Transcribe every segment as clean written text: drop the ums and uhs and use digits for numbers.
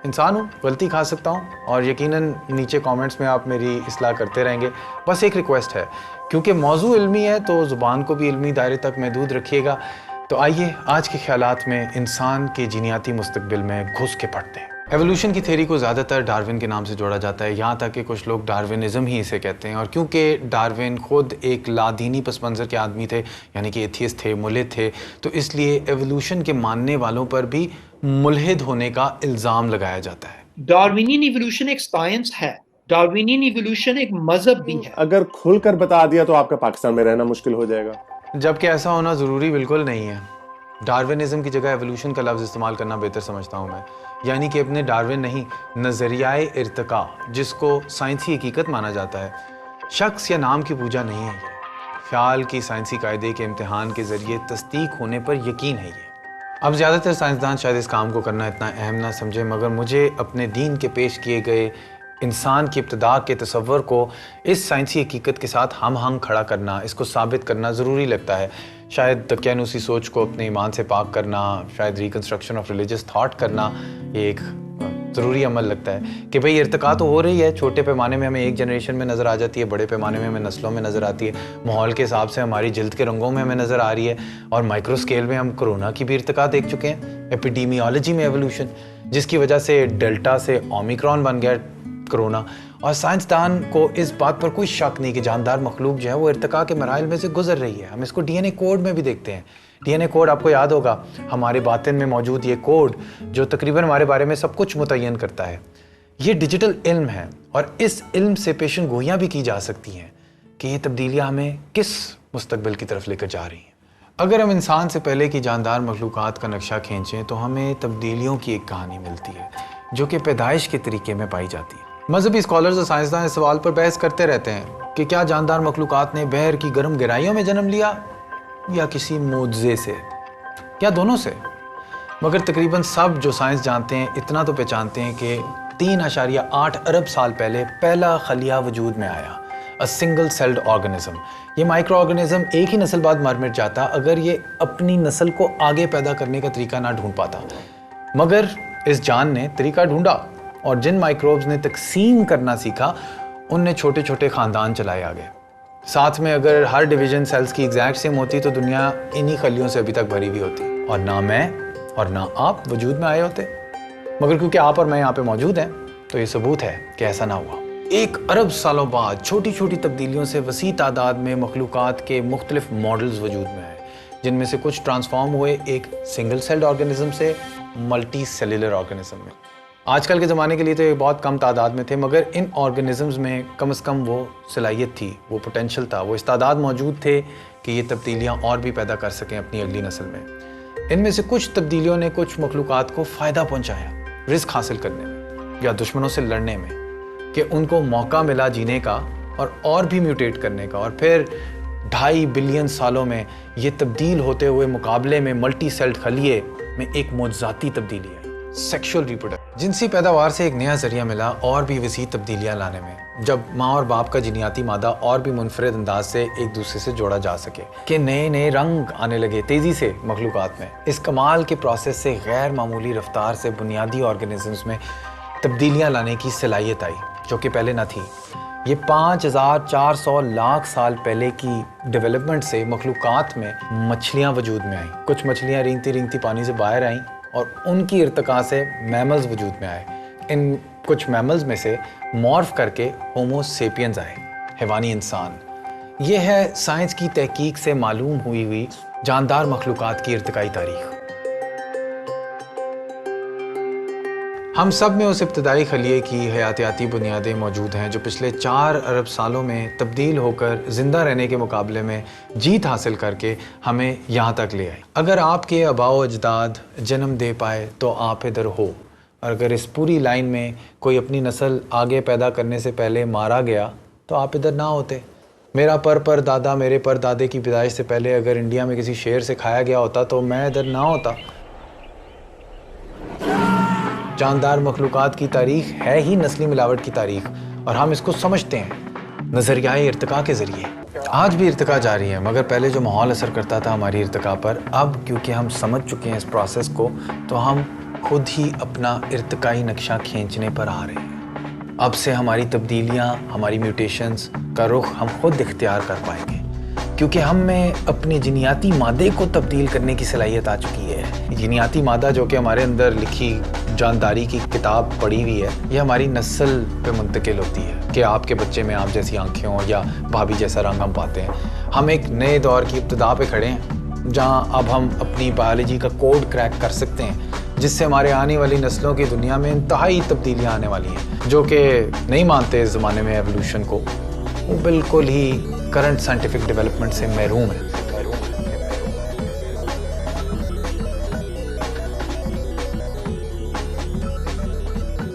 इंसान हूँ, गलती खा सकता हूँ और यकीनन नीचे कमेंट्स में आप मेरी इस्लाह करते रहेंगे। बस एक रिक्वेस्ट है, क्योंकि मौजू इल्मी है तो ज़ुबान को भी इल्मी दायरे तक महदूद रखिएगा। तो आइए आज के ख्यालात में इंसान के जीनियाती मुस्तकबिल में घुस के पढ़ते हैं। एवोल्यूशन की थ्योरी को ज़्यादातर डार्विन के नाम से जोड़ा जाता है, यहाँ तक कि कुछ लोग डार्विनिज़म ही इसे कहते हैं। और क्योंकि डार्विन खुद एक लादीनी पस मंज़र के आदमी थे, यानी कि एथियस्ट थे, मुल्हिद थे, तो इसलिए एवोल्यूशन के मानने वालों पर भी मुल्हिद होने का इल्ज़ाम लगाया जाता है। डार्विनियन इवोल्यूशन एक साइंस है, डार्विनियन इवोल्यूशन एक मजहब भी है। अगर खुलकर बता दिया तो आपका पाकिस्तान में रहना मुश्किल हो जाएगा। जबकि ऐसा होना ज़रूरी बिल्कुल नहीं है। डार्विनिज़म की जगह एवोल्यूशन का लफ्ज़ इस्तेमाल करना बेहतर समझता हूँ मैं, यानी कि अपने डार्विन नहीं, नज़रियाए इर्तिका, जिसको साइंसी हकीकत माना जाता है। शख्स या नाम की पूजा नहीं है ये, ख्याल की साइंसी कायदे के इम्तिहान के ज़रिए तस्दीक होने पर यकीन है ये। अब ज़्यादातर साइंसदान शायद इस काम को करना इतना अहम ना समझे, मगर मुझे अपने दीन के पेश किए गए इंसान की इब्तिदा के तसव्वुर को इस साइंसी हकीकत के साथ हम हंग खड़ा करना, इसको साबित करना ज़रूरी लगता है। शायद दकियानूसी सोच को अपने ईमान से पाक करना, शायद रिकन्स्ट्रक्शन ऑफ रिलीजियस थाट करना, ये एक ज़रूरी अमल लगता है कि भाई इर्तिका तो हो रही है। छोटे पैमाने में हमें एक जनरेशन में नज़र आ जाती है, बड़े पैमाने में हमें नस्लों में नज़र आती है, माहौल के हिसाब से हमारी जिल्द के रंगों में हमें नज़र आ रही है, और माइक्रो स्केल में हम कोरोना की भी इर्तिका देख चुके हैं, एपिडेमियोलॉजी में एवोल्यूशन, जिसकी वजह से डेल्टा से ओमिक्रॉन बन गया कोरोना। और साइंसदान को इस बात पर कोई शक नहीं कि जानदार मखलूक जो है वो इर्तिका के मराइल में से गुजर रही है। हम इसको डीएनए कोड में भी देखते हैं। डीएनए कोड आपको याद होगा, हमारे बातिन में मौजूद ये कोड जो तकरीबन हमारे बारे में सब कुछ मुतय्यन करता है। ये डिजिटल इल्म है और इस इल्म से पेशन गोइयाँ भी की जा सकती हैं कि ये तब्दीलियाँ हमें किस मुस्तकबिल की तरफ लेकर जा रही हैं। अगर हम इंसान से पहले की जानदार मखलूक़ात का नक्शा खींचें तो हमें तब्दीलियों की एक कहानी मिलती है जो कि पैदाइश के तरीके में पाई जाती है। मजहबी स्कॉलर्स और साइंसदान इस सवाल पर बहस करते रहते हैं कि क्या जानदार मखलूक़ात ने बहर की गर्म गहराइयों में जन्म लिया या किसी मोज़े से, या दोनों से। मगर तकरीबन सब जो साइंस जानते हैं इतना तो पहचानते हैं कि 3.8 अरब साल पहले पहला खलिया वजूद में आया, अ सिंगल सेल्ड ऑर्गेनिज्म। ये माइक्रो ऑर्गेनिज्म एक ही नस्ल बाद मर मिट जाता अगर ये अपनी नस्ल को आगे पैदा करने का तरीका ना ढूंढ पाता। मगर इस जान ने तरीका ढूंढा और जिन माइक्रोब्स ने तकसीम करना सीखा उनने छोटे छोटे ख़ानदान चलाए आगे। साथ में अगर हर डिवीजन सेल्स की एग्जैक्ट सेम होती तो दुनिया इन्हीं खलियों से अभी तक भरी हुई होती और ना मैं और ना आप वजूद में आए होते। मगर क्योंकि आप और मैं यहाँ पे मौजूद हैं तो ये सबूत है कि ऐसा ना हुआ। 1 अरब सालों बाद छोटी छोटी तब्दीलियों से वसी तादाद में मखलूक़ात के मुख्तलिफ मॉडल्स वजूद में आए, जिनमें से कुछ ट्रांसफॉर्म हुए एक सिंगल सेल्ड ऑर्गेनिज्म से मल्टी सेलुलर ऑर्गेनिज्म में। आजकल के ज़माने के लिए तो ये बहुत कम तादाद में थे, मगर इन ऑर्गेनिजम्स में कम से कम वो सलाहियत थी, वो पोटेंशियल था, वो इस्तादाद मौजूद थे कि ये तब्दीलियाँ और भी पैदा कर सकें अपनी अगली नस्ल में। इनमें से कुछ तब्दीलियों ने कुछ मखलूक़ात को फ़ायदा पहुँचाया रिस्क हासिल करने में या दुश्मनों से लड़ने में, कि उनको मौका मिला जीने का और भी म्यूटेट करने का। और फिर 2.5 बिलियन सालों में ये तब्दील होते हुए मुकाबले में मल्टी सेल्ड खलिए में एक मौजूदाती तब्दीली है, सेक्सुअल रिप्रोडक्शन। जिनसी पैदावार से एक नया जरिया मिला और भी वसी तब्दीलियां लाने में, जब माँ और बाप का जिनियाती मादा और भी मुनफरद अंदाज से एक दूसरे से जोड़ा जा सके, कि नए नए रंग आने लगे तेज़ी से मखलूक़ात में। इस कमाल के प्रोसेस से गैर मामूली रफ्तार से बुनियादी ऑर्गेनिजम्स में तब्दीलियाँ लाने की सलाहियत आई जो कि पहले ना थी। ये 5400 लाख साल पहले की डेवलपमेंट से मखलूक़ात में मछलियाँ वजूद में आईं। कुछ मछलियाँ रेंगती रेंगती पानी से बाहर आईं और उनकी इर्तिका से मैमल्स वजूद में आए। इन कुछ मैमल्स में से मॉर्फ करके होमो सेपियंस आए, हैवानी इंसान। ये है साइंस की तहकीक से मालूम हुई जानदार मखलूक़ात की इर्तिकाई तारीख। हम सब में उस इब्तदाई खलिए की हयातियाती बुनियादें मौजूद हैं जो पिछले 4 अरब सालों में तब्दील होकर ज़िंदा रहने के मुकाबले में जीत हासिल करके हमें यहाँ तक ले आई। अगर आपके आबाओ अजदाद जन्म दे पाए तो आप इधर हो, और अगर इस पूरी लाइन में कोई अपनी नस्ल आगे पैदा करने से पहले मारा गया तो आप इधर ना होते। मेरा पर दादा मेरे पर दादे की पैदाइश से पहले अगर इंडिया में किसी शेर से खाया गया होता तो मैं इधर ना होता। जानदार मखलूक़ात की तारीख है ही नस्ली मिलावट की तारीख, और हम इसको समझते हैं नज़रियाए इर्तिका के ज़रिए। आज भी इर्तिका जारी है, मगर पहले जो माहौल असर करता था हमारी इर्तिका पर, अब क्योंकि हम समझ चुके हैं इस प्रोसेस को, तो हम खुद ही अपना इर्तिकाई नक्शा खींचने पर आ रहे हैं। अब से हमारी तब्दीलियाँ, हमारी म्यूटेशंस का रुख हम खुद इख्तियार कर पाएंगे, क्योंकि हम में अपने जिनियाती मादे को तब्दील करने की सलाहियत आ चुकी है। जिनियाती मादा जो कि हमारे अंदर लिखी जानदारी की किताब पड़ी हुई है, ये हमारी नस्ल पे मुंतकिल होती है कि आपके बच्चे में आप जैसी आंखें हों या भाभी जैसा रंग हम पाते हैं। हम एक नए दौर की इब्तिदा पे खड़े हैं, जहाँ अब हम अपनी बायोलॉजी का कोड क्रैक कर सकते हैं, जिससे हमारे आने वाली नस्लों की दुनिया में इंतहाई तब्दीलियाँ आने वाली हैं। जो कि नहीं मानते इस ज़माने में एवोल्यूशन को, वो बिल्कुल ही करंट साइंटिफिक डेवलपमेंट से महरूम है।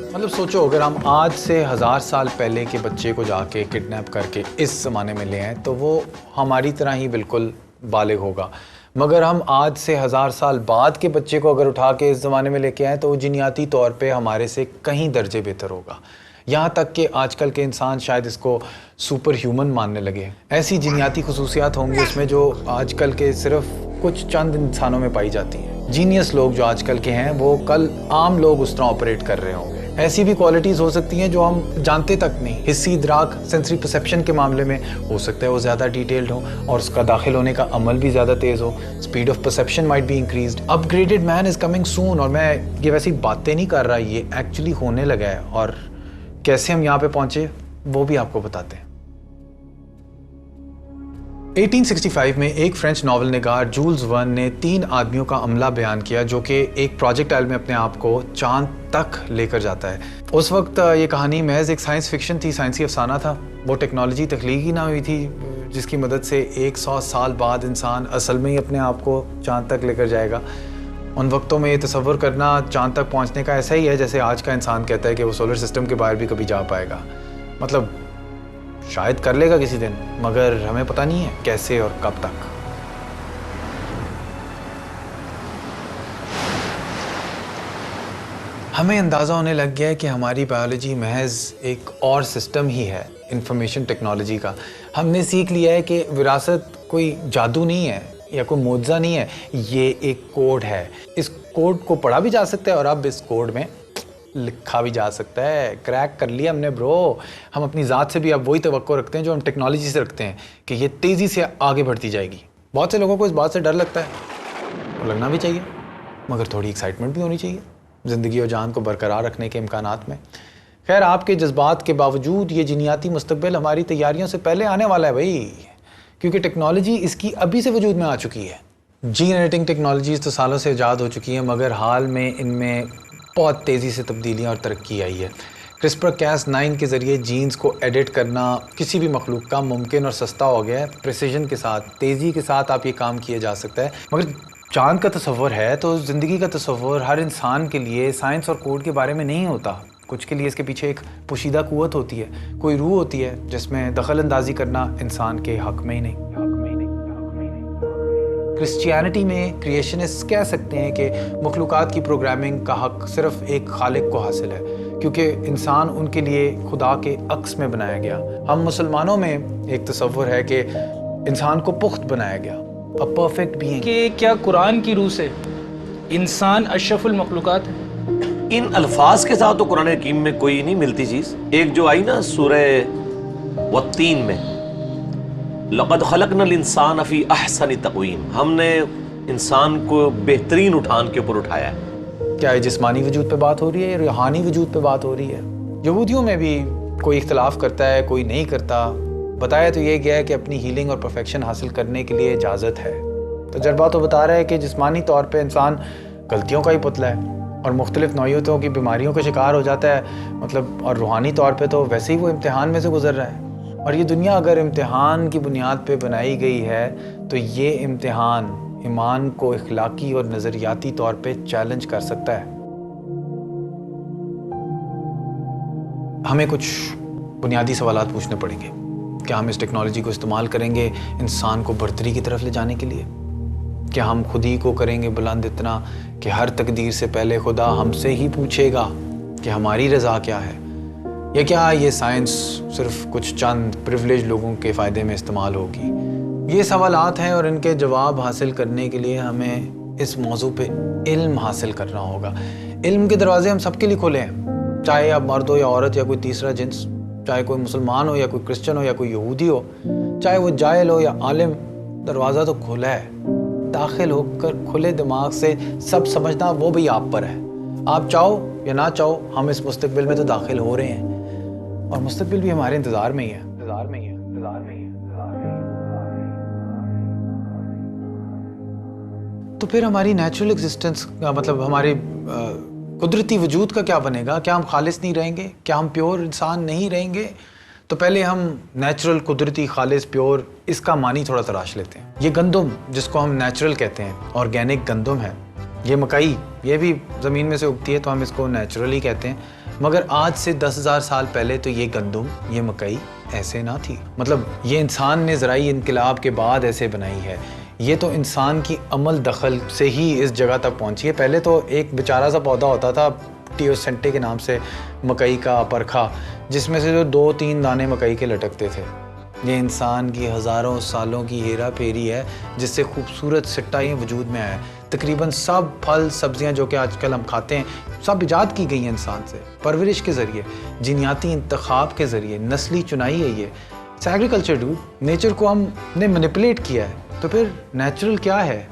मतलब सोचो, अगर हम आज से 1000 साल पहले के बच्चे को जाके किडनैप करके इस ज़माने में ले आए तो वो हमारी तरह ही बिल्कुल बालिग होगा, मगर हम आज से 1000 साल बाद के बच्चे को अगर उठा के इस ज़माने में लेके आए तो वो जिनियाती तौर पे हमारे से कहीं दर्जे बेहतर होगा। यहाँ तक कि आजकल के इंसान शायद इसको सुपर ह्यूमन मानने लगे। ऐसी जिनियाती खुसूसियात होंगी उसमें जो आजकल के सिर्फ कुछ चंद इंसानों में पाई जाती हैं। जीनियस लोग जो आजकल के हैं वो कल आम लोग उस तरह ऑपरेट कर रहे होंगे। ऐसी भी क्वालिटीज़ हो सकती हैं जो हम जानते तक नहीं। हिस्सी इदराक, सेंसरी परसेप्शन के मामले में हो सकता है वो ज़्यादा डिटेल्ड हो और उसका दाखिल होने का अमल भी ज़्यादा तेज़ हो। Speed of perception might be increased. Upgraded man is coming soon. और मैं ये वैसी बातें नहीं कर रहा, ये एक्चुअली होने लगा है। और कैसे हम यहाँ पे पहुंचे वो भी आपको बताते हैं। 1865 में एक फ्रेंच नॉवल निगार जूल्स वर्न ने 3 आदमियों का अमला बयान किया जो कि एक प्रोजेक्टाइल में अपने आप को चांद तक लेकर जाता है। उस वक्त ये कहानी महज एक साइंस फिक्शन थी, साइंसी अफसाना था। वो टेक्नोलॉजी तख्लीक ही ना हुई थी जिसकी मदद से 100 साल बाद इंसान असल में ही अपने आप को चांद तक लेकर जाएगा। उन वक्तों में ये तसव्वुर करना चांद तक पहुंचने का ऐसा ही है जैसे आज का इंसान कहता है कि वो सोलर सिस्टम के बाहर भी कभी जा पाएगा। मतलब शायद कर लेगा किसी दिन, मगर हमें पता नहीं है कैसे और कब तक। हमें अंदाज़ा होने लग गया है कि हमारी बायोलॉजी महज एक और सिस्टम ही है इंफॉर्मेशन टेक्नोलॉजी का। हमने सीख लिया है कि विरासत कोई जादू नहीं है या कोई मुआवजा नहीं है, ये एक कोड है। इस कोड को पढ़ा भी जा सकता है और अब इस कोड में लिखा भी जा सकता है। क्रैक कर लिया हमने ब्रो। हम अपनी ज़ात से भी अब वही तवक्को रखते हैं जो हम टेक्नोलॉजी से रखते हैं कि ये तेज़ी से आगे बढ़ती जाएगी। बहुत से लोगों को इस बात से डर लगता है, और लगना भी चाहिए, मगर थोड़ी एक्साइटमेंट भी होनी चाहिए ज़िंदगी और जान को बरकरार रखने के इम्कानात में। खैर, आपके जज्बात के बावजूद ये जिनियाती मुस्तकबिल हमारी तैयारियों से पहले आने वाला है भाई, क्योंकि टेक्नोलॉजी इसकी अभी से वजूद में आ चुकी है। जीन एडिटिंग टेक्नोलॉजीज़ तो सालों से ईजाद हो चुकी हैं, मगर हाल में इनमें बहुत तेज़ी से तब्दीलियाँ और तरक्की आई है। CRISPR-Cas9 के ज़रिए जीन्स को एडिट करना किसी भी मखलूक का मुमकिन और सस्ता हो गया है। प्रिसीजन के साथ, तेज़ी के साथ आप ये काम किया जा सकता है। मगर चांद का तस्वर है तो ज़िंदगी का तस्वर हर इंसान के लिए साइंस और कोड के बारे में नहीं होता। कुछ के लिए इसके पीछे एक पोशीदा कुव्वत होती है, कोई रूह होती है जिसमें दखल अंदाजी करना इंसान के हक में ही नहीं। क्रिश्चियनिटी में क्रिएशनिस्ट कह सकते हैं कि मखलूक़ात की प्रोग्रामिंग का हक सिर्फ एक खालिक को हासिल है, क्योंकि इंसान उनके लिए खुदा के अक्स में बनाया गया। हम मुसलमानों में एक तसव्वुर है कि इंसान को पुख्त बनाया गया, अ परफेक्ट बीइंग। कि क्या कुरान की रूह से इंसान अशरफुल मखलूक़ात है? इन अल्फाज के साथ तो कुरान हकीम में कोई नहीं मिलती चीज़। एक जो आई ना सूरह वत्तीन में, लक़द खलक़नल इंसान फ़ी अहसनि तक़वीम, हमने इंसान को बेहतरीन उठान के ऊपर उठाया है। क्या ये जिस्मानी वजूद पे बात हो रही है या रूहानी वजूद पे बात हो रही है? यहूदियों में भी कोई इख्तलाफ करता है, कोई नहीं करता। बताया तो ये गया है कि अपनी हीलिंग और परफेक्शन हासिल करने के लिए इजाज़त है। तजर्बा तो बता रहा है कि जिस्मानी तौर पर इंसान गलतियों का ही पुतला है और मुख्तलिफ नौइयतों की बीमारियों का शिकार हो जाता है। मतलब, और रूहानी तौर पे तो वैसे ही वो इम्तिहान में से गुजर रहा है। और ये दुनिया अगर इम्तिहान की बुनियाद पे बनाई गई है तो ये इम्तिहान ईमान को इखलाकी और नज़रियाती तौर पे चैलेंज कर सकता है। हमें कुछ बुनियादी सवालात पूछने पड़ेंगे। क्या हम इस टेक्नोलॉजी को इस्तेमाल करेंगे इंसान को बर्तरी की तरफ ले जाने के लिए? क्या हम खुद ही को करेंगे बुलंद इतना कि हर तकदीर से पहले खुदा हमसे ही पूछेगा कि हमारी रज़ा क्या है? या क्या ये साइंस सिर्फ कुछ चंद प्रिविलेज लोगों के फ़ायदे में इस्तेमाल होगी? ये सवालात हैं और इनके जवाब हासिल करने के लिए हमें इस मौजू पे इल्म हासिल करना होगा। इल्म के दरवाजे हम सबके लिए खुले हैं, चाहे आप मर्द हो या औरत या कोई तीसरा जिन्स, चाहे कोई मुसलमान हो या कोई क्रिश्चियन हो या कोई यहूदी हो, चाहे वो जाहिल हो या आलिम, दरवाज़ा तो खुला है। दाखिल होकर खुले दिमाग से सब समझना वो भी आप पर है। आप चाहो या ना चाहो हम इस मुस्तकबिल में तो दाखिल हो रहे हैं और मुस्तकबिल भी हमारे इंतज़ार में ही है। तो फिर हमारी नेचुरल एग्जिस्टेंस का मतलब हमारे कुदरती वजूद का क्या बनेगा? क्या हम खालिस नहीं रहेंगे? क्या हम प्योर इंसान नहीं रहेंगे? तो पहले हम नेचुरल, कुदरती, खालिस, प्योर इसका मानी थोड़ा तराश लेते हैं। ये गंदम जिसको हम नेचुरल कहते हैं, ऑर्गेनिक गंदम है। ये मकई, ये भी ज़मीन में से उगती है तो हम इसको नेचुरल ही कहते हैं। मगर आज से 10,000 साल पहले तो ये गंदम, ये मकई ऐसे ना थी। मतलब ये इंसान ने ज़राई इनकलाब के बाद ऐसे बनाई है। ये तो इंसान की अमल दखल से ही इस जगह तक पहुंची है। पहले तो एक बेचारा सा पौधा होता था टियोसेंटे के नाम से, मकई का परखा, जिसमें से जो 2-3 दाने मकई के लटकते थे। ये इंसान की हज़ारों सालों की हेरा फेरी है जिससे खूबसूरत सिट्टा ये वजूद में आया है। तकरीबन सब फल सब्जियां जो कि आजकल हम खाते हैं, सब इजाद की गई हैं इंसान से, परवरिश के ज़रिए, जीनियाती इंतखाब के ज़रिए, नस्ली चुनाई है ये। एग्रीकल्चर डूड, नेचर को हमने मैनिपुलेट किया है। तो फिर नेचुरल क्या है?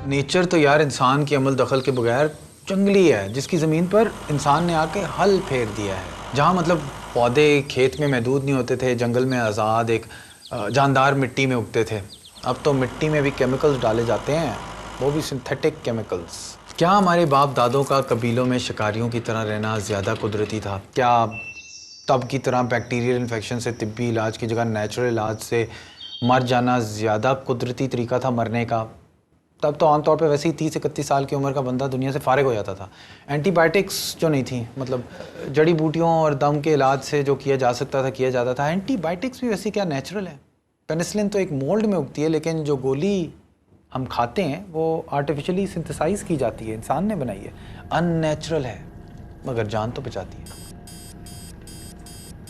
नेचर तो यार इंसान की अमल दखल के बगैर जंगली है, जिसकी ज़मीन पर इंसान ने आके हल फेर दिया है। जहाँ मतलब पौधे खेत में महदूद नहीं होते थे, जंगल में आज़ाद एक जानदार मिट्टी में उगते थे। अब तो मिट्टी में भी केमिकल्स डाले जाते हैं, वो भी सिंथेटिक केमिकल्स। क्या हमारे बाप दादों का कबीलों में शिकारियों की तरह रहना ज़्यादा कुदरती था? क्या तब की तरह बैक्टीरियल इन्फेक्शन से तिब्बी इलाज की जगह नेचुरल इलाज से मर जाना ज़्यादा कुदरती तरीका था मरने का? तब तो आमतौर पे वैसे ही 30-31 साल की उम्र का बंदा दुनिया से फारिग हो जाता था। एंटीबायोटिक्स जो नहीं थी, मतलब जड़ी बूटियों और दम के इलाज से जो किया जा सकता था किया जाता था। एंटीबायोटिक्स भी वैसे क्या नेचुरल है? पेनिसिलिन तो एक मोल्ड में उगती है, लेकिन जो गोली हम खाते हैं वो आर्टिफिशियली सिंथेसाइज की जाती है, इंसान ने बनाई है, अननेचुरल है, मगर जान तो बचाती है।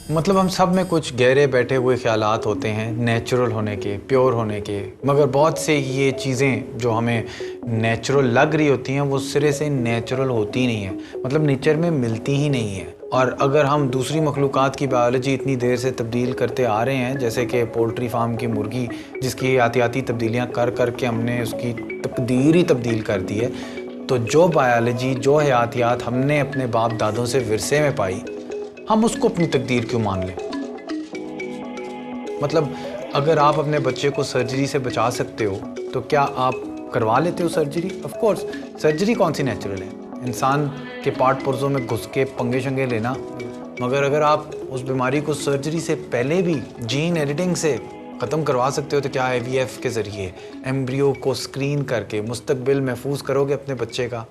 मतलब हम सब में कुछ गहरे बैठे हुए ख्यालात होते हैं नेचुरल होने के, प्योर होने के, मगर बहुत से ये चीज़ें जो हमें नेचुरल लग रही होती हैं वो सिरे से नेचुरल होती नहीं है, मतलब नेचर में मिलती ही नहीं है। और अगर हम दूसरी मखलूक़ात की बायोलॉजी इतनी देर से तब्दील करते आ रहे हैं, जैसे कि पोल्ट्री फार्म की मुर्गी जिसकी एहतियाती तब्दीलियाँ कर कर के हमने उसकी तकदीर ही तब्दील कर दी है, तो जो बायोलॉजी, जो हयातियात हमने अपने बाप दादों से विरसे में पाई, हम उसको अपनी तकदीर क्यों मान लें? मतलब अगर आप अपने बच्चे को सर्जरी से बचा सकते हो तो क्या आप करवा लेते हो सर्जरी? ऑफ कोर्स, सर्जरी कौन सी नेचुरल है? इंसान के पार्ट पुर्जों में घुस के पंगे शंगे लेना। मगर अगर आप उस बीमारी को सर्जरी से पहले भी जीन एडिटिंग से ख़त्म करवा सकते हो तो क्या IVF के ज़रिए एम्ब्रियो को स्क्रीन करके मुस्तकबिल महफूज करोगे अपने बच्चे का?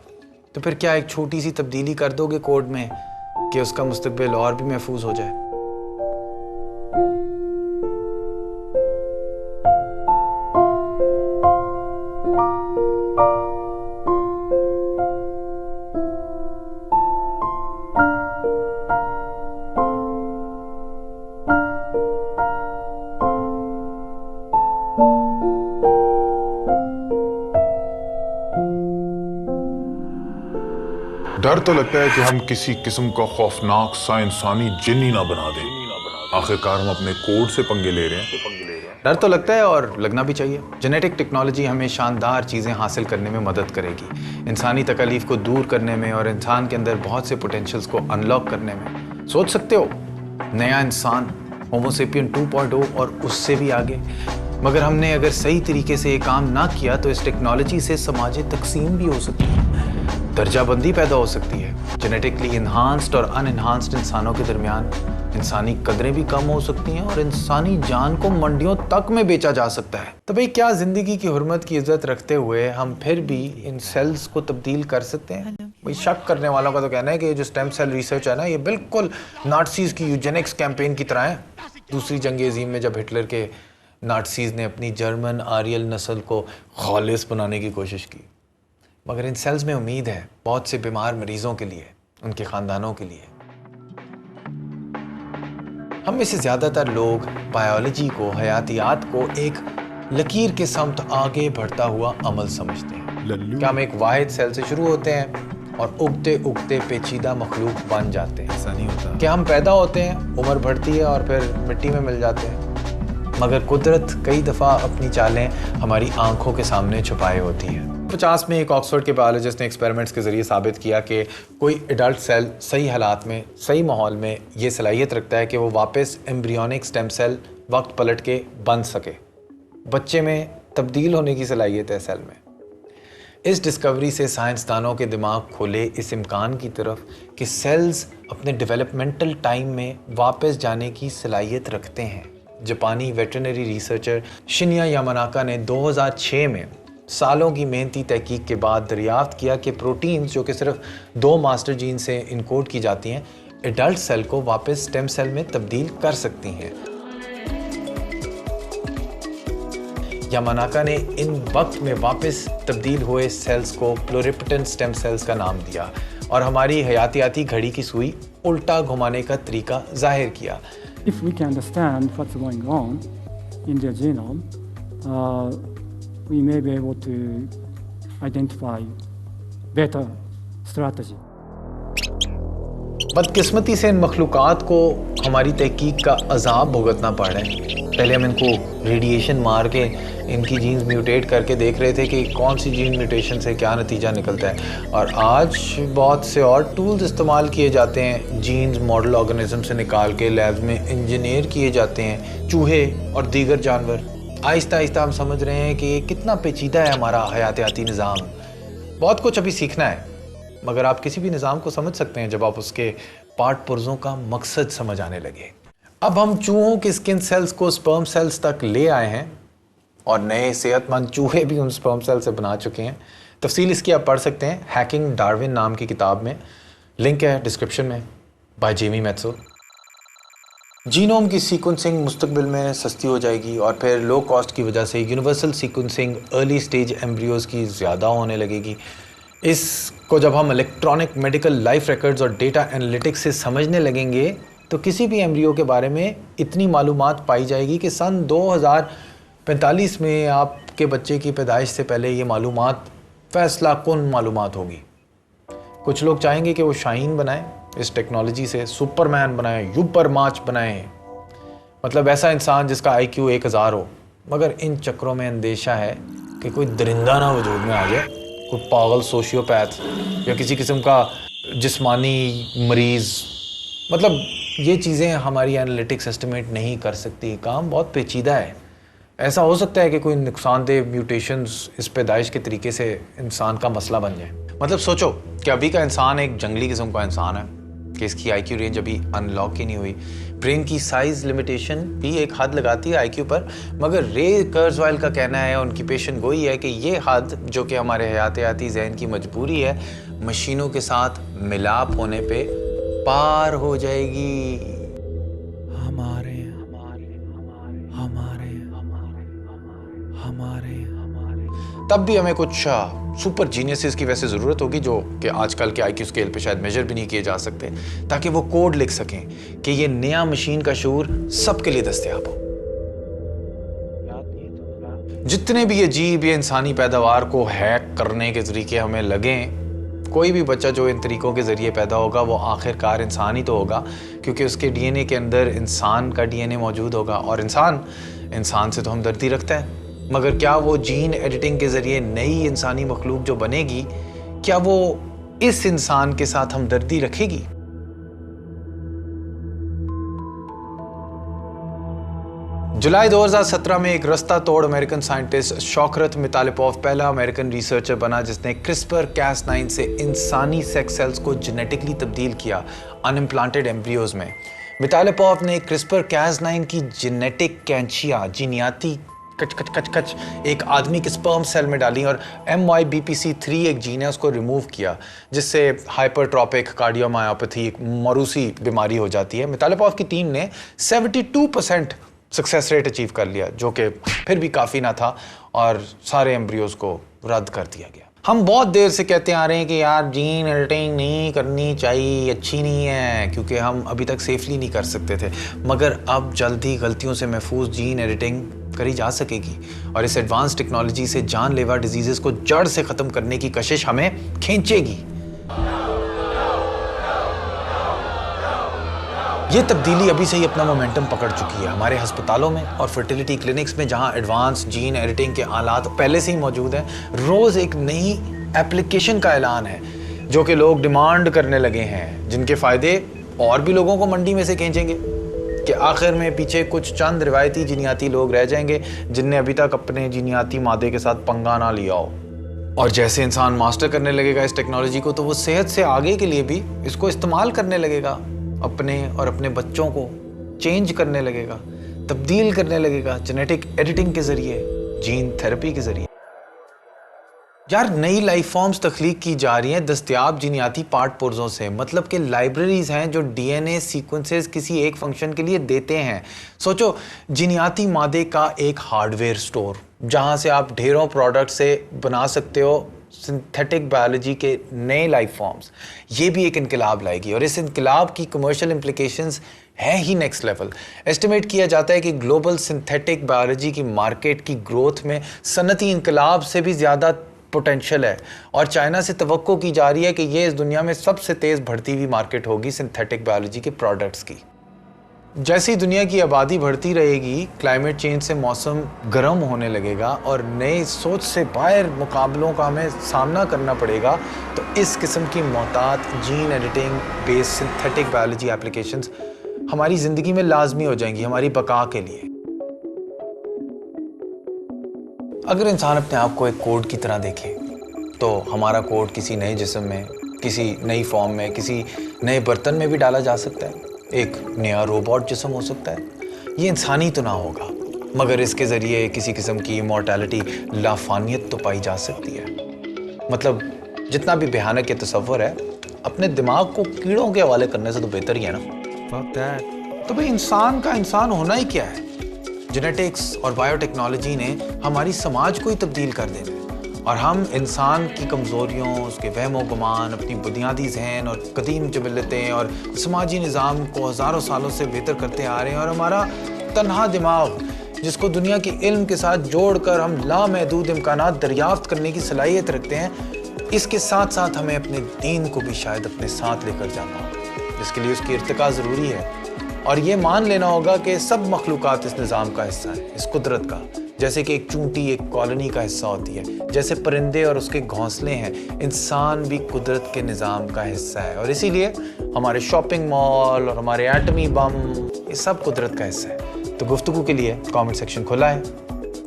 तो फिर क्या एक छोटी सी तब्दीली कर दोगे कोड में कि उसका मुस्तकबिल और भी महफूज हो जाए? डर तो लगता है कि हम किसी किस्म का खौफनाक सा इंसानी जिन ही ना बना दें। आखिरकार हम अपने कोड से पंगे ले रहे हैं। डर तो लगता है और लगना भी चाहिए। जेनेटिक टेक्नोलॉजी हमें शानदार चीज़ें हासिल करने में मदद करेगी, इंसानी तकलीफ को दूर करने में और इंसान के अंदर बहुत से पोटेंशियल्स को अनलॉक करने में। सोच सकते हो, नया इंसान, होमो सेपियन 2.0 और उससे भी आगे। मगर हमने अगर सही तरीके से ये काम ना किया तो इस टेक्नोलॉजी से समाजी तकसीम भी हो सकती है, दर्जाबंदी पैदा हो सकती है, जेनेटिकली इन्हांस्ड और अनइन्हांस्ड इंसानों के दरमियान इंसानी कदरें भी कम हो सकती हैं और इंसानी जान को मंडियों तक में बेचा जा सकता है। तो भाई क्या ज़िंदगी की हुर्मत की इज्जत रखते हुए हम फिर भी इन सेल्स को तब्दील कर सकते हैं? भाई शक करने वालों का तो कहना है कि जो स्टेम सेल रिसर्च है ना, ये बिल्कुल नाज़ीज़ की यूजेनिक्स कैंपेन की तरह है। दूसरी जंग अजीम में जब हिटलर के नाटसीज़ ने अपनी जर्मन आरियल नस्ल को खालिस बनाने की कोशिश की, मगर इन सेल्स में उम्मीद है बहुत से बीमार मरीजों के लिए, उनके ख़ानदानों के लिए। हम में से ज़्यादातर लोग बायोलॉजी को, हयातियात को एक लकीर के समत आगे बढ़ता हुआ अमल समझते हैं। क्या हम एक वाहिद सेल से शुरू होते हैं और उगते उगते पेचीदा मखलूक बन जाते हैं? ऐसा नहीं होता। क्या हम पैदा होते हैं, उम्र बढ़ती है और फिर मिट्टी में मिल जाते हैं? मगर कुदरत कई दफ़ा अपनी चालें हमारी आंखों के सामने छुपाए होती है। 50 में एक ऑक्सफोर्ड के बायोलॉजिस्ट ने एक्सपेरिमेंट्स के ज़रिए साबित किया कि कोई एडल्ट सेल सही हालात में, सही माहौल में ये सलाहियत रखता है कि वो वापस एम्ब्रियोनिक स्टेम सेल वक्त पलट के बन सके। बच्चे में तब्दील होने की सलाहियत है सेल में। इस डिस्कवरी से साइंसदानों के दिमाग खोले इस इम्कान की तरफ कि सेल्स अपने डेवलपमेंटल टाइम में वापस जाने की सलाहियत रखते हैं। जापानी वेटरनरी रिसर्चर शिन्या यामानाका ने 2006 में सालों की मेहनती तहकीक के बाद दरियाफ्त किया कि प्रोटीन्स जो कि सिर्फ 2 मास्टर जीन से इनकोड की जाती हैं, एडल्ट सेल को वापस स्टेम सेल में तब्दील कर सकती हैं। यामानाका ने इन वक्त में वापस तब्दील हुए सेल्स को प्लोरिपोटेंट स्टेम सेल्स का नाम दिया और हमारी हयातियाती घड़ी की सुई उल्टा घुमाने का तरीका जाहिर किया। If we can understand what's going on in their genome, we may be able to identify better strategy. बदकिस्मती से इन मखलूक़ात को हमारी तहकीक का अजाब भुगतना पड़ रहा है। पहले हम इनको रेडिएशन मार के इनकी जीन्स म्यूटेट करके देख रहे थे कि कौन सी जीन म्यूटेशन से क्या नतीजा निकलता है, और आज बहुत से और टूल्स इस्तेमाल किए जाते हैं। जीन्स मॉडल ऑर्गेनिज्म से निकाल के लैब्स में इंजीनियर किए जाते हैं, चूहे और दीगर जानवर। आहिस्ता आहिस्ता हम समझ रहे हैं कि कितना पेचीदा है हमारा हयातियाती निज़ाम। बहुत कुछ अभी सीखना है, मगर आप किसी भी निज़ाम को समझ सकते हैं जब आप उसके पार्ट पुर्जों का मकसद समझ आने लगे। अब हम चूहों के स्किन सेल्स को स्पर्म सेल्स तक ले आए हैं और नए सेहतमंद चूहे भी उन स्पर्म सेल से बना चुके हैं। तफसील इसकी आप पढ़ सकते हैं हैकिंग डार्विन नाम की किताब में, लिंक है डिस्क्रिप्शन में, बाय जेमी मेट्सो। जीनोम की सीक्वेंसिंग मुस्तकबिल में सस्ती हो जाएगी और फिर लो कॉस्ट की वजह से universal sequencing early stage embryos की ज़्यादा होने लगेगी। इसको जब हम इलेक्ट्रॉनिक मेडिकल लाइफ रिकॉर्ड्स और डेटा एनालिटिक्स से समझने लगेंगे तो किसी भी एम्ब्रियो के बारे में इतनी मालूमात पाई जाएगी कि सन 2045 में आपके बच्चे की पैदाइश से पहले ये मालूमात फैसला कुन मालूमात होगी। कुछ लोग चाहेंगे कि वो शाहीन बनाएं, इस टेक्नोलॉजी से सुपरमैन बनाएं, यूपर मार्च बनाएं, मतलब ऐसा इंसान जिसका IQ 1000 हो। मगर इन चक्रों में अंदेशा है कि कोई दरिंदा ना वजूद में आ जाए, कोई पागल सोशियोपैथ या किसी किस्म का जिस्मानी मरीज़। मतलब ये चीज़ें हमारी एनालिटिक्स एस्टिमेट नहीं कर सकती। काम बहुत पेचीदा है। ऐसा हो सकता है कि कोई नुकसानदेह म्यूटेशंस इस पैदाइश के तरीके से इंसान का मसला बन जाए। मतलब सोचो कि अभी का इंसान एक जंगली किस्म का इंसान है कि इसकी IQ रेंज अभी अनलॉक ही नहीं हुई। ब्रेन की साइज़ लिमिटेशन भी एक हद लगाती है IQ पर, मगर रे कुर्ज़वेल का कहना है, उनकी पेशन गोई है कि ये हद जो कि हमारे हयातियाती जहन की मजबूरी है, मशीनों के साथ मिलाप होने पे पार हो जाएगी। हमारे तब भी हमें कुछ सुपर जीनियसेस की वैसे ज़रूरत होगी जो कि आजकल के IQ स्केल पे शायद मेजर भी नहीं किए जा सकते, ताकि वो कोड लिख सकें कि ये नया मशीन का शूर सबके लिए दस्तयाब हो। जितने भी अजीब ये इंसानी पैदावार को हैक करने के तरीके हमें लगें, कोई भी बच्चा जो इन तरीक़ों के ज़रिए पैदा होगा वो आखिरकार इंसान ही तो होगा, क्योंकि उसके DNA के अंदर इंसान का DNA मौजूद होगा और इंसान से तो हमदर्दी रखता है। मगर क्या वो जीन एडिटिंग के ज़रिए नई इंसानी मखलूक जो बनेगी, क्या वो इस इंसान के साथ हमदर्दी रखेगी? जुलाई 2017 में एक रास्ता तोड़ अमेरिकन साइंटिस्ट शौकत मितालिपोव पहला अमेरिकन रिसर्चर बना जिसने CRISPR-Cas9 से इंसानी सेक्स सेल्स को जेनेटिकली तब्दील किया अनइम्प्लांटेड एम्ब्रियोज में। मितालिपोव ने CRISPR-Cas9 की जेनेटिक कैंचियाँ, जीनियाती कच कच कच कच एक आदमी के स्पर्म सेल में डाली और MYBPC3 एक जीन है उसको रिमूव किया, जिससे हाइपरट्रॉपिक कार्डियोमायोपैथी एक मरूसी बीमारी हो जाती है। मितालेपॉव की टीम ने 72% सक्सेस रेट अचीव कर लिया, जो कि फिर भी काफ़ी ना था, और सारे एम्ब्रियोज को रद्द कर दिया गया। हम बहुत देर से कहते आ रहे हैं कि यार जीन एडिटिंग नहीं करनी चाहिए, अच्छी नहीं है, क्योंकि हम अभी तक सेफली नहीं कर सकते थे, मगर अब जल्दी गलतियों से महफूज जीन एडिटिंग करी जा सकेगी और इस एडवांस टेक्नोलॉजी से जानलेवा डिजीज़ेस को जड़ से ख़त्म करने की कशिश हमें खींचेगी। ये तब्दीली अभी से ही अपना मोमेंटम पकड़ चुकी है हमारे अस्पतालों में और फर्टिलिटी क्लिनिक्स में, जहां एडवांस जीन एडिटिंग के आलात पहले से ही मौजूद हैं। रोज़ एक नई एप्लीकेशन का ऐलान है जो कि लोग डिमांड करने लगे हैं, जिनके फ़ायदे और भी लोगों को मंडी में से खींचेंगे कि आखिर में पीछे कुछ चंद रिवायती जीनियाती लोग रह जाएंगे जिनने अभी तक अपने जीनियाती मादे के साथ पंगा ना लिया हो। और जैसे इंसान मास्टर करने लगेगा इस टेक्नोलॉजी को, तो वो सेहत से आगे के लिए भी इसको इस्तेमाल करने लगेगा, अपने और अपने बच्चों को चेंज करने लगेगा, तब्दील करने लगेगा जेनेटिक एडिटिंग के जरिए, जीन थेरेपी के जरिए। यार नई लाइफ फॉर्म्स तख्लीक की जा रही हैं दस्तयाब जीनियाती पार्ट पुर्जों से, मतलब कि लाइब्रेरीज हैं जो DNA सीक्वेंसेस किसी एक फंक्शन के लिए देते हैं। सोचो, जीनियाती मादे का एक हार्डवेयर स्टोर जहां से आप ढेरों प्रोडक्ट से बना सकते हो सिंथेटिक बायोलॉजी के नए लाइफ फॉर्म्स। ये भी एक इनकलाब लाएगी और इस इनकलाब की कमर्शियल इम्प्लिकेशंस है ही नेक्स्ट लेवल। एस्टिमेट किया जाता है कि ग्लोबल सिंथेटिक बायोलॉजी की मार्केट की ग्रोथ में सनती इनकलाब से भी ज़्यादा पोटेंशियल है और चाइना से तवक्को की जा रही है कि ये इस दुनिया में सबसे तेज़ बढ़ती हुई मार्केट होगी सिंथेटिक बायोलॉजी के प्रोडक्ट्स की। जैसे ही दुनिया की आबादी बढ़ती रहेगी, क्लाइमेट चेंज से मौसम गर्म होने लगेगा और नए सोच से बाहर मुकाबलों का हमें सामना करना पड़ेगा, तो इस किस्म की मोहतात gene editing based synthetic biology applications हमारी ज़िंदगी में लाजमी हो जाएंगी हमारी बका के लिए। अगर इंसान अपने आप को एक कोड की तरह देखे, तो हमारा कोड किसी नए जिस्म में, किसी नई फॉर्म में, किसी नए बर्तन में भी डाला जा सकता है। एक नया रोबोट जिस्म हो सकता है। ये इंसानी तो ना होगा, मगर इसके ज़रिए किसी किस्म की इमॉर्टैलिटी, लाफानियत तो पाई जा सकती है। मतलब जितना भी भयानक ये तस्वर है, अपने दिमाग को कीड़ों के हवाले करने से तो बेहतर ही है ना। तो भाई इंसान का इंसान होना ही क्या है? जेनेटिक्स और बायोटेक्नोलॉजी ने हमारी समाज को ही तब्दील कर देना है और हम इंसान की कमज़ोरियों, उसके वहमो गुमान, अपनी बुनियादी जहन और कदीम जबलतें और समाजी निज़ाम को हज़ारों सालों से बेहतर करते आ रहे हैं। और हमारा तन्हा दिमाग, जिसको दुनिया के इल्म के साथ जोड़कर हम लामहदूद इम्कानात दरियाफ्त करने की सलाहियत रखते हैं, इसके साथ साथ हमें अपने दीन को भी शायद अपने साथ लेकर जाना होगा, जिसके लिए उसकी इर्तिका ज़रूरी है। और ये मान लेना होगा कि सब मखलूक़ात इस निज़ाम का हिस्सा है, इस कुदरत का। जैसे कि एक चूंटी एक कॉलोनी का हिस्सा होती है, जैसे परिंदे और उसके घोंसले हैं, इंसान भी कुदरत के निज़ाम का हिस्सा है। और इसीलिए हमारे शॉपिंग मॉल और हमारे एटमी बम, ये सब कुदरत का हिस्सा है। तो गुफ्तगू के लिए कमेंट सेक्शन खुला है,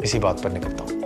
इसी बात पर निकलता हूँ।